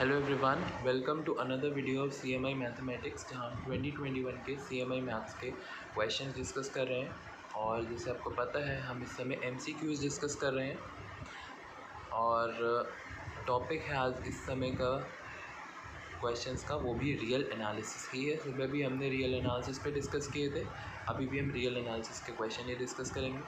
Hello everyone, welcome to another video of CMI mathematics, जहाँ हम 2021 के CMI मैथ्स के क्वेश्चन डिस्कस कर रहे हैं। और जैसे आपको पता है, हम इस समय MCQs डिस्कस कर रहे हैं और टॉपिक है आज इस समय का क्वेश्चंस का, वो भी रियल एनालिसिस ही है। सुबह भी हमने रियल एनालिसिस पे डिस्कस किए थे, अभी भी हम रियल एनालिसिस के क्वेश्चन ही डिस्कस करेंगे।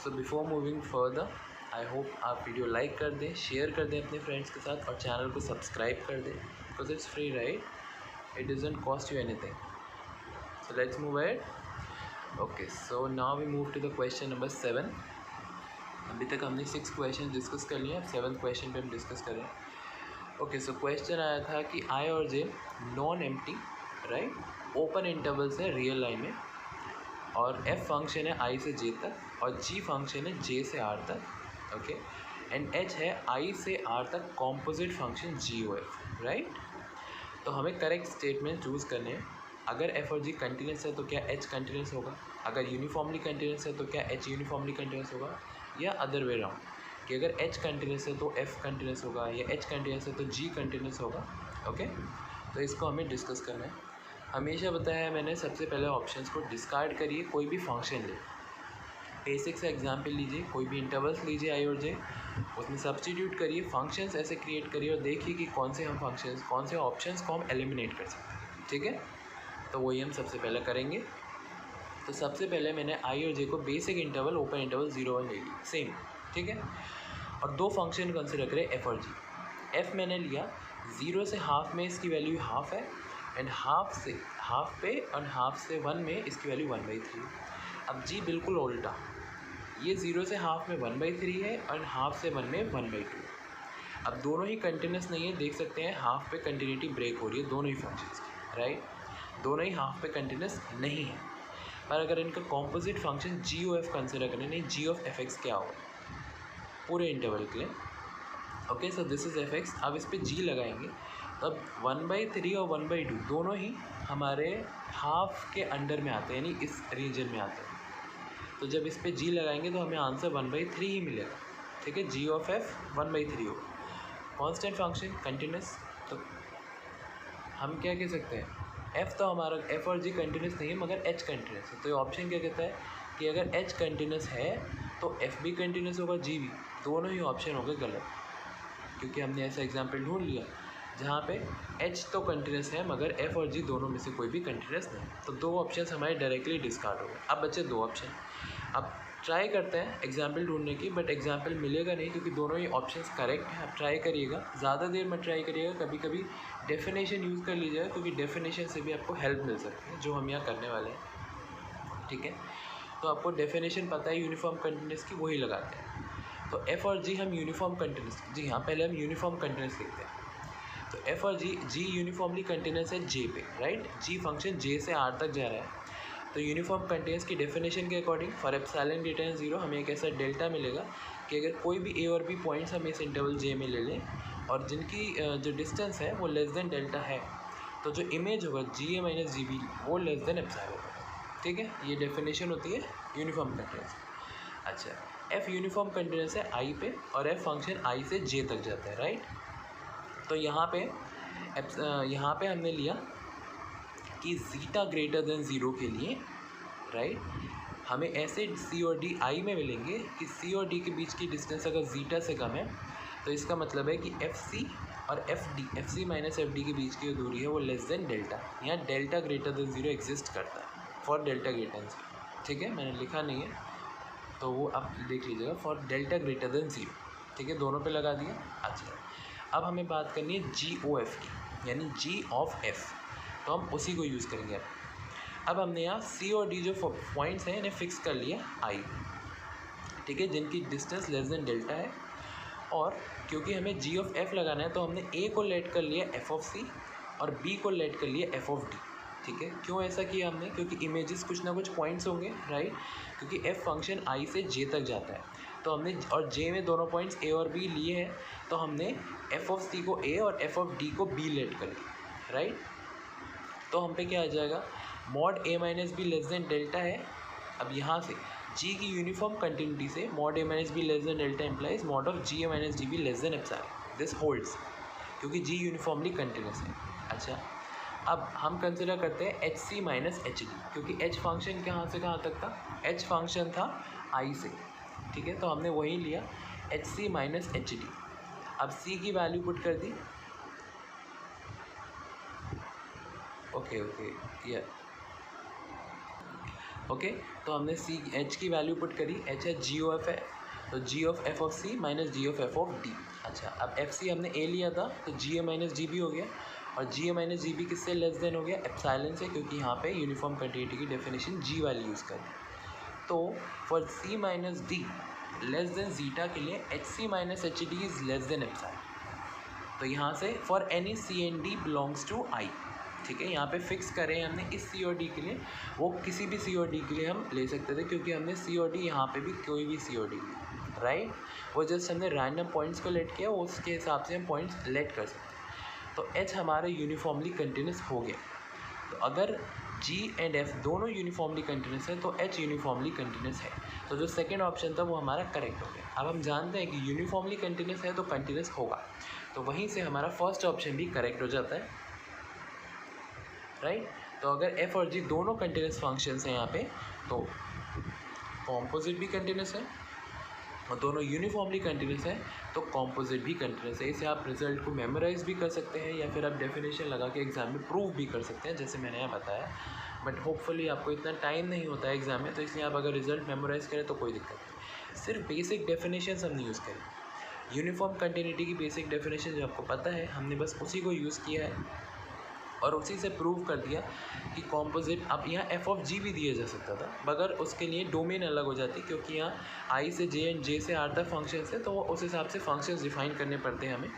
So before moving further, I hope आप वीडियो लाइक कर दें, शेयर कर दें अपने फ्रेंड्स के साथ और चैनल को सब्सक्राइब कर दें, because it's free, right? It doesn't cost you anything. So let's move ahead. Okay, so now we move to the question number 7। अभी तक हमने 6 क्वेश्चन डिस्कस कर लिए हैं, 7th क्वेश्चन पे हम डिस्कस कर रहे हैं। ओके, सो क्वेश्चन आया था कि आई और J non empty, right, open intervals है रियल लाइन में, और एफ फंक्शन है आई से जे तक और जी फंक्शन है जे से आर तक। ओके, एंड एच है आई से आर तक कॉम्पोजिट फंक्शन जी ओ एफ, राइट? तो हमें करेक्ट स्टेटमेंट चूज़ करने हैं। अगर एफ और जी कंटिन्यूस है तो क्या एच कंटिन्यूस होगा, अगर यूनिफॉर्मली कंटिन्यूस है तो क्या एच यूनिफॉर्मली कंटिन्यूस होगा, या अदर वे राउंड कि अगर एच कंटिन्यूस है तो एफ कंटिन्यूस होगा, या एच कंटिन्यूस है तो जी कंटिन्यूस होगा। ओके, तो इसको हमें डिस्कस करना है। हमेशा बताया है मैंने, सबसे पहले ऑप्शंस को डिस्कार्ड करिए, कोई भी फंक्शन ले। बेसिक से एग्जाम्पल लीजिए, कोई भी इंटरवल्स लीजिए आई और जे, उसमें सब्स्टिट्यूट करिए, फंक्शंस ऐसे क्रिएट करिए और देखिए कि कौन से हम फंक्शंस, कौन से ऑप्शंस को हम एलिमिनेट कर सकते हैं। ठीक है, तो वही हम सबसे पहले करेंगे। तो सबसे पहले मैंने आई और जे को बेसिक इंटरवल, ओपन इंटरवल 0 1 ले लिया, सेम। ठीक है, और दो फंक्शन कंसिडर करें एफ और जी। एफ मैंने लिया 0 से हाफ में, इसकी वैल्यू हाफ है, एंड हाफ से हाफ पे और हाफ से 1 में इसकी वैल्यू 1/3। अब जी बिल्कुल उल्टा, ये 0 से हाफ में 1/3 है और हाफ से 1 में 1/2। अब दोनों ही कंटिन्यूस नहीं है, देख सकते हैं हाफ पे कंटिन्यूटी ब्रेक हो रही है दोनों ही फंक्शंस की, राइट? दोनों ही हाफ पे कंटिन्यूस नहीं है। पर अगर इनका कॉम्पोजिट फंक्शन जी ओ एफ कंसिडर करें, नहीं जी ऑफ एफ एक्स क्या होगा पूरे इंटरवल के लिए। Okay, so this is F x. अब इस पर जी लगाएंगे, तब 1/3 और 1/2 दोनों ही हमारे हाफ के अंडर में आते हैं, यानी इस रीजन में आते हैं। तो जब इस पे जी लगाएंगे तो हमें आंसर 1/3 ही मिलेगा। ठीक है, जी ऑफ एफ 1/3 होगा। कांस्टेंट फंक्शन कंटिन्यूस, तो हम क्या कह सकते हैं, एफ तो हमारा, एफ और जी कंटिन्यूस नहीं है मगर एच कंटिन्यूस है। तो ये ऑप्शन क्या कहता है कि अगर एच कंटिन्यूस है तो एफ भी कंटिन्यूस होगा, जी भी। दोनों ही ऑप्शन हो गए गलत, क्योंकि हमने ऐसा एग्जाम्पल ढूंढ लिया जहाँ पे एच तो कंटिन्यूस है मगर एफ और जी दोनों में से कोई भी कंटिन्यूस नहीं। तो दो ऑप्शन हमारे डायरेक्टली डिस्कार्ड हो गए। अब बचे दो ऑप्शन। अब ट्राई करते हैं एग्जाम्पल ढूंढने की, बट एग्जाम्पल मिलेगा नहीं क्योंकि दोनों ही ऑप्शंस करेक्ट हैं। आप ट्राई करिएगा, ज़्यादा देर मत ट्राई करिएगा, कभी कभी डेफिनेशन यूज़ कर लीजिएगा, क्योंकि डेफिनेशन से भी आपको हेल्प मिल सकती है, जो हम यहाँ करने वाले हैं। ठीक है, तो आपको डेफिनेशन पता है यूनिफॉर्म कंटिन्यूस की, वही लगाते हैं। तो एफ और जी हम यूनिफॉर्म कंटिन्यूस, जी हाँ, पहले हम यूनिफॉर्म कंटिन्यूस लिखते हैं। तो एफ और जी यूनिफॉर्मली कंटिन्यूस है जे पे, राइट? जी फंक्शन जे से आर तक जा रहा है। तो यूनिफॉर्म कंटिन्यूस की डेफिनेशन के according for epsilon greater than 0 हमें एक ऐसा डेल्टा मिलेगा कि अगर कोई भी ए और बी पॉइंट्स हम इस इंटरवल जे में ले लें और जिनकी जो डिस्टेंस है वो लेस देन डेल्टा है, तो जो इमेज होगा जी ए माइनस जी बी वो लेस देन एप्सिलॉन होगा। ठीक है, ये डेफिनेशन होती है यूनिफॉर्म कंटिन्यूस। अच्छा, एफ यूनिफॉर्म कंटिन्यूस है आई पे और एफ फंक्शन आई से जे तक जाता है, राइट? तो यहाँ पे हमने लिया कि ज़ीटा ग्रेटर देन 0 के लिए, राइट, हमें ऐसे सी और डी आई में मिलेंगे कि सी और डी के बीच की डिस्टेंस अगर ज़ीटा से कम है तो इसका मतलब है कि एफ सी और F C minus F D के बीच की जो दूरी है वो लेस देन डेल्टा, यहाँ डेल्टा ग्रेटर देन 0 एग्जिस्ट करता है फॉर डेल्टा ग्रेटर देन 0। ठीक है, मैंने लिखा नहीं है तो वो आप देख लीजिएगा, फॉर डेल्टा ग्रेटर देन 0। ठीक है, दोनों पे लगा दिया। अच्छा, अब हमें बात करनी है जी ओ एफ की, यानी जी ऑफ एफ, तो हम उसी को यूज़ करेंगे। अब हमने यहाँ सी और डी जो पॉइंट्स हैं इन्हें फिक्स कर लिया आई, ठीक है, जिनकी डिस्टेंस लेस देन डेल्टा है। और क्योंकि हमें जी ऑफ एफ लगाना है तो हमने ए को लेट कर लिया एफ ऑफ सी और बी को लेट कर लिया एफ ऑफ डी। ठीक है, क्यों ऐसा किया हमने, क्योंकि इमेजेस कुछ ना कुछ पॉइंट्स होंगे, राइट? क्योंकि एफ फंक्शन आई से जे तक जाता है, तो हमने और जे में दोनों पॉइंट्स ए और बी लिए हैं, तो हमने एफ ऑफ सी को ए और एफ ऑफ डी को बी लेट कर लिया, राइट? तो हम पे क्या आ जाएगा, mod A minus B less than delta है। अब यहाँ से जी की यूनिफॉर्म कंटिन्यूटी से mod A minus B less than delta implies mod of G A minus D B less than epsilon, this holds, क्योंकि जी यूनिफॉर्मली कंटिन्यूस है। अच्छा, अब हम कंसिडर करते हैं H C minus H D, क्योंकि H function कहाँ से कहाँ तक था, एच फंक्शन था आई से, ठीक है, तो हमने वही लिया H C minus H D. अब सी की वैल्यू पुट कर दी, ओके, ओके, तो हमने सी एच की वैल्यू पुट करी, एच है जी ओ एफ है, तो G of F of C minus G of F of D. अच्छा, अब एफ सी हमने ए लिया था, तो जी ए माइनस जी बी हो गया, और G A minus G B किससे लेस देन हो गया, एप्सिलॉन से, क्योंकि यहाँ पे यूनिफॉर्म कंटिन्यूटी की डेफिनेशन जी वाली यूज़ कर दी। तो for C minus D less than zeta के लिए H C minus H D is less than epsilon. तो यहाँ से for any C and D belongs to I, ठीक है, यहाँ पे फिक्स करें हमने इस सी और डी के लिए, वो किसी भी सी और डी के लिए हम ले सकते थे, क्योंकि हमने सी और डी यहाँ पे भी कोई भी सी और डी ली, राइट, वो जस्ट हमने रैंडम पॉइंट्स को लेट किया, उसके हिसाब से हम पॉइंट्स लेट कर सकते हैं। तो एच हमारा यूनिफॉर्मली कंटिन्यूस हो गया। तो अगर जी एंड एफ दोनों यूनिफॉर्मली कंटिन्यूस है तो एच यूनिफॉर्मली कंटिन्यूस है, तो जो सेकेंड ऑप्शन था वो हमारा करेक्ट हो गया। अब हम जानते हैं कि यूनिफॉर्मली कंटिन्यूस है तो कंटिन्यूस होगा, तो वहीं से हमारा फर्स्ट ऑप्शन भी करेक्ट हो जाता है, राइट। तो अगर एफ और जी दोनों कंटिन्यूस फंक्शंस हैं यहाँ पे, तो कॉम्पोजिट भी कंटिन्यूस है, और दोनों यूनिफॉर्मली कंटिन्यूस है तो कॉम्पोजिट भी कंटिन्यूस है। इसे आप रिजल्ट को मेमोराइज भी कर सकते हैं, या फिर आप डेफिनेशन लगा के एग्जाम में प्रूव भी कर सकते हैं, जैसे मैंने यहाँ बताया। बट होपफुली आपको इतना टाइम नहीं होता है एग्जाम में, तो इसलिए आप अगर रिजल्ट मेमोराइज करें तो कोई दिक्कत नहीं। सिर्फ बेसिक डेफिनेशन हमने यूज़ करी, यूनिफॉर्म कंटिन्यूटी की बेसिक डेफिनेशन जो आपको पता है, हमने बस उसी को यूज़ किया है और उसी से प्रूव कर दिया कि कॉम्पोजिट। अब यहाँ एफ ऑफ जी भी दिया जा सकता था, मगर उसके लिए डोमेन अलग हो जाती, क्योंकि यहाँ आई से जे एंड जे से आर तक फंक्शन है, तो उस हिसाब से फंक्शंस डिफाइन करने पड़ते हैं हमें।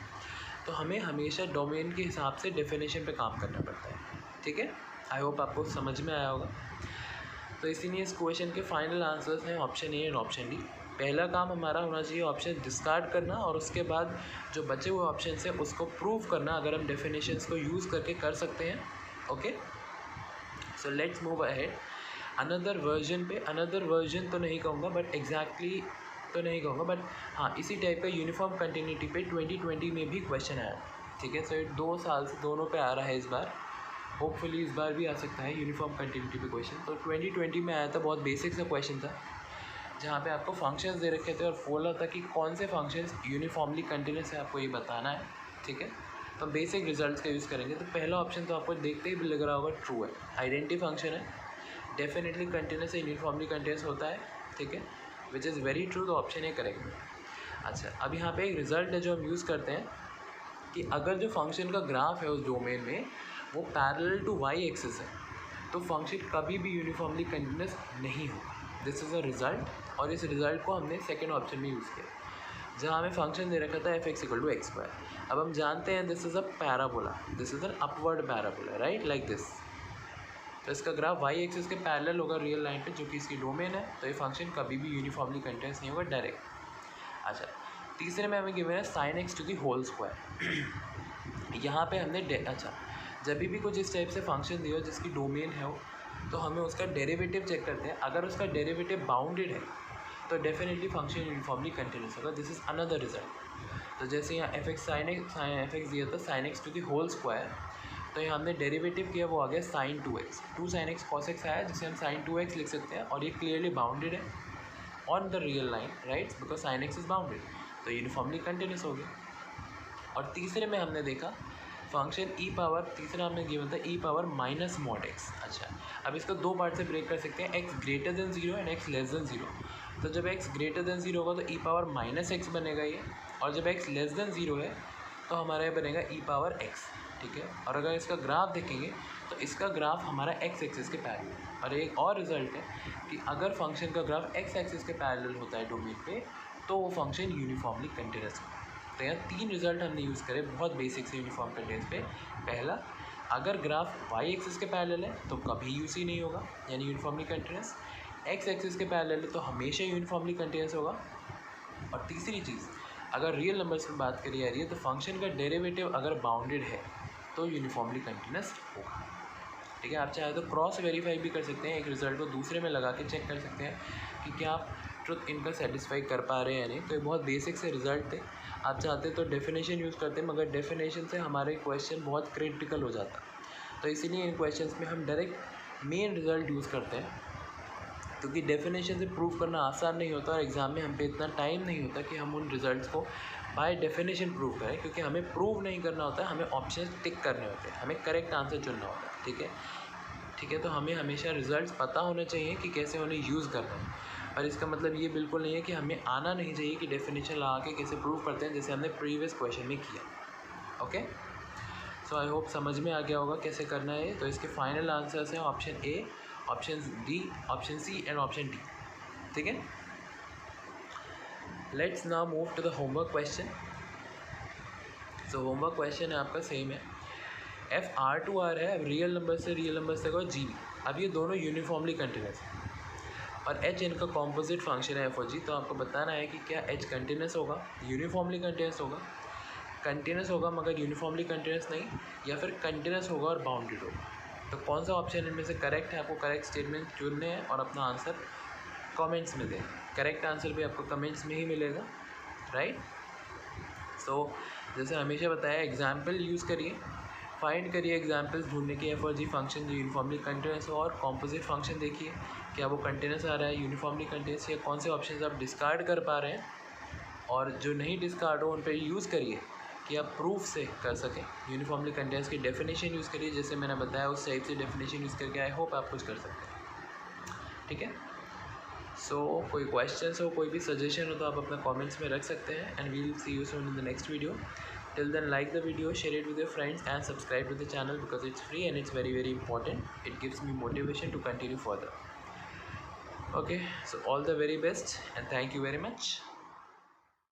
तो हमें हमेशा डोमेन के हिसाब से डेफिनेशन पे काम करना पड़ता है, ठीक है। आई होप आपको समझ में आया होगा। तो इसीलिए इस क्वेश्चन के फाइनल आंसर्स हैं option A and option D. पहला काम हमारा होना चाहिए ऑप्शन डिस्कार्ड करना, और उसके बाद जो बचे हुए ऑप्शन है उसको प्रूव करना, अगर हम डेफिनेशंस को यूज़ करके कर सकते हैं। Okay, so let's move ahead. Another version पे, अनदर वर्जन तो नहीं कहूँगा, बट एग्जैक्टली तो नहीं कहूँगा, बट हाँ इसी टाइप का यूनिफॉर्म कंटिन्यूटी पे 2020 में भी क्वेश्चन आया, ठीक है। सो 2 साल से दोनों पे आ रहा है इस बार, होपफुली इस बार भी आ सकता है यूनिफॉर्म कंटिन्यूटी पे क्वेश्चन। तो 2020 में आया था, बहुत बेसिक सा क्वेश्चन था, जहाँ पे आपको फंक्शंस दे रखे थे और बोला था कि कौन से फंक्शंस यूनिफॉर्मली कंटिन्यूस है, आपको ये बताना है, ठीक है। तो बेसिक रिजल्ट्स का यूज़ करेंगे। तो पहला ऑप्शन तो आपको देखते ही भी लग रहा होगा ट्रू है, आइडेंटिटी फंक्शन है, डेफिनेटली कंटिन्यूस है, यूनिफॉर्मली कंटिन्यूस होता है, ठीक है, विच इज़ वेरी ट्रू, तो ऑप्शन ए करेक्ट है। अच्छा, अब यहाँ पे एक रिजल्ट है जो हम यूज़ करते हैं कि अगर जो फंक्शन का ग्राफ है उस डोमेन में वो पैरेलल टू वाई एक्सिस है, तो फंक्शन कभी भी यूनिफॉर्मली कंटिन्यूस नहीं होगा। दिस इज़ अ रिज़ल्ट, और इस रिज़ल्ट को हमने सेकेंड ऑप्शन में यूज़ किया, जहाँ हमें फंक्शन दे रखा था F X equal to X square. अब हम जानते हैं this is a parabola, this is an upward parabola, right, like this. तो इसका ग्राफ वाई एक्सिस के पैरेलल होगा रियल लाइन पे, जो कि इसकी डोमेन है, तो ये फंक्शन कभी भी यूनिफॉर्मली कंटिन्यूस नहीं होगा डायरेक्ट। अच्छा, तीसरे में हमें गिवन है sine X to the whole square. यहाँ पे हमने अच्छा, जब भी कुछ इस टाइप से फंक्शन दिया जिसकी डोमेन है वो, तो हमें उसका डेरिवेटिव चेक करते हैं। अगर उसका डेरिवेटिव बाउंडेड है तो डेफिनेटली फंक्शन यूनिफॉर्मली कंटिन्यूस होगा। This is another result. तो जैसे यहाँ एफ एक्स दिया था sine X to the whole square, तो यहाँ हमने डेरिवेटिव किया, वो आ गया sine 2x, 2 sin x cos x आया, जिसे हम साइन 2x लिख सकते हैं, और ये क्लियरली बाउंडेड है on the real line, right, because sine x is bounded, तो यूनिफॉर्मली कंटिन्यूस हो गया। और तीसरे में हमने देखा फंक्शन ई पावर, तीसरा हमने गिवन था ई पावर माइनस मॉड एक्स। अच्छा, अब इसको दो पार्ट से ब्रेक कर सकते हैं, x greater than 0 and x less than 0। तो जब एक्स ग्रेटर देन 0 होगा तो ई पावर माइनस एक्स बनेगा ये, और जब एक्स लेस देन 0 है तो हमारा ये बनेगा ई पावर एक्स, ठीक है। और अगर इसका ग्राफ देखेंगे तो इसका ग्राफ हमारा एक्स एक्सिस के पैरेलल। और एक और रिजल्ट है कि अगर फंक्शन का ग्राफ एक्स एक्सिस के पैरेलल होता है डोमेन पे, तो वो फंक्शन यूनिफॉर्मली कंटिन्यूस होता है। तो यहाँ 3 रिजल्ट हमने यूज़ करे बहुत बेसिक से यूनिफॉर्म कंटिन्यूस पे। पहला, अगर ग्राफ वाई एक्सिस के पैरेलल है तो कभी यूसी नहीं होगा, यानी यूनिफॉर्मली कंटिन्यूस। एक्स एक्सिस के पैरेलल है तो हमेशा यूनिफॉर्मली कंटिन्यूस होगा। और तीसरी चीज़, अगर रियल नंबर्स की बात करी जा रही है तो फंक्शन का डेरिवेटिव अगर बाउंडेड है तो यूनिफॉर्मली कंटिन्यूस होगा, ठीक है। आप चाहे तो क्रॉस वेरीफाई भी कर सकते हैं, एक रिजल्ट को दूसरे में लगा के चेक कर सकते हैं कि क्या आप ट्रुथ इनका सेटिस्फाई कर पा रहे हैं या नहीं। तो ये बहुत बेसिक से रिजल्ट थे। आप चाहते तो डेफिनेशन यूज़ करते, मगर डेफिनेशन से हमारे क्वेश्चन बहुत क्रिटिकल हो जाता, तो इसीलिए इन क्वेश्चंस में हम डायरेक्ट मेन रिज़ल्ट यूज़ करते हैं, क्योंकि डेफिनेशन से प्रूव करना आसान नहीं होता और एग्ज़ाम में हम पे इतना टाइम नहीं होता कि हम उन रिज़ल्ट्स को बाय डेफिनेशन प्रूव करें, क्योंकि हमें प्रूव नहीं करना होता है, हमें ऑप्शन टिक करने होते हैं, हमें करेक्ट आंसर चुनना होता है। ठीक है, तो हमें हमेशा रिज़ल्ट्स पता होने चाहिए कि कैसे उन्हें यूज़ करना है, और इसका मतलब ये बिल्कुल नहीं है कि हमें आना नहीं चाहिए कि डेफिनेशन लगा के कैसे प्रूव करते हैं, जैसे हमने प्रीवियस क्वेश्चन में किया। ओके, सो आई होप समझ में आ गया होगा कैसे करना है। तो इसके फाइनल आंसर्स हैं option A, option D, option C and option D. ठीक है, let's now move to the homework question. So homework question है आपका सेम है, एफ आर टू आर है, अब रियल नंबर से रियल नंबर तक और जी बी, अब ये दोनों यूनिफॉर्मली कंटिन्यूस है और एच इनका कॉम्पोजिट फंक्शन है एफ और जी। तो आपको बताना है कि क्या एच कंटिन्यूस होगा, यूनिफॉर्मली कंटिन्यूस होगा, कंटिन्यूस होगा मगर यूनिफॉर्मली कंटिन्यूस नहीं, या फिर कंटिन्यूस होगा और बाउंडेड होगा। तो कौन सा ऑप्शन इनमें से करेक्ट है, आपको करेक्ट स्टेटमेंट चुनने हैं और अपना आंसर कमेंट्स में दें। करेक्ट आंसर भी आपको कमेंट्स में ही मिलेगा, राइट। सो जैसे हमेशा बताया, एग्जाम्पल यूज़ करिए, फाइंड करिए एग्जाम्पल्स ढूंढने के एफ और जी फंक्शन जो यूनिफॉर्मली कंटिन्यूस हो, और कॉम्पोजिट फंक्शन देखिए क्या वो कंटिन्यूस आ रहा है, यूनिफॉर्मली कंटिन्यूस, या कौन से ऑप्शन आप डिस्कार्ड कर पा रहे हैं, और जो नहीं डिस्कार्ड हो उन पर यूज़ करिए कि आप प्रूफ से कर सकें। यूनिफॉर्मली कंटिन्यूस की डेफिनेशन यूज़ करिए, जैसे मैंने बताया उस टाइप से डेफिनेशन यूज़ करके आई होप आप कुछ कर सकते हैं। ठीक है, सो कोई क्वेश्चंस हो, कोई भी सजेशन हो तो आप अपना कमेंट्स में रख सकते हैं, and we will see you soon in the next video. Till then, like the video, share it with your friends and subscribe to the channel because it's free and it's very very important. It gives me motivation to continue further. Okay, so all the very best and thank you very much.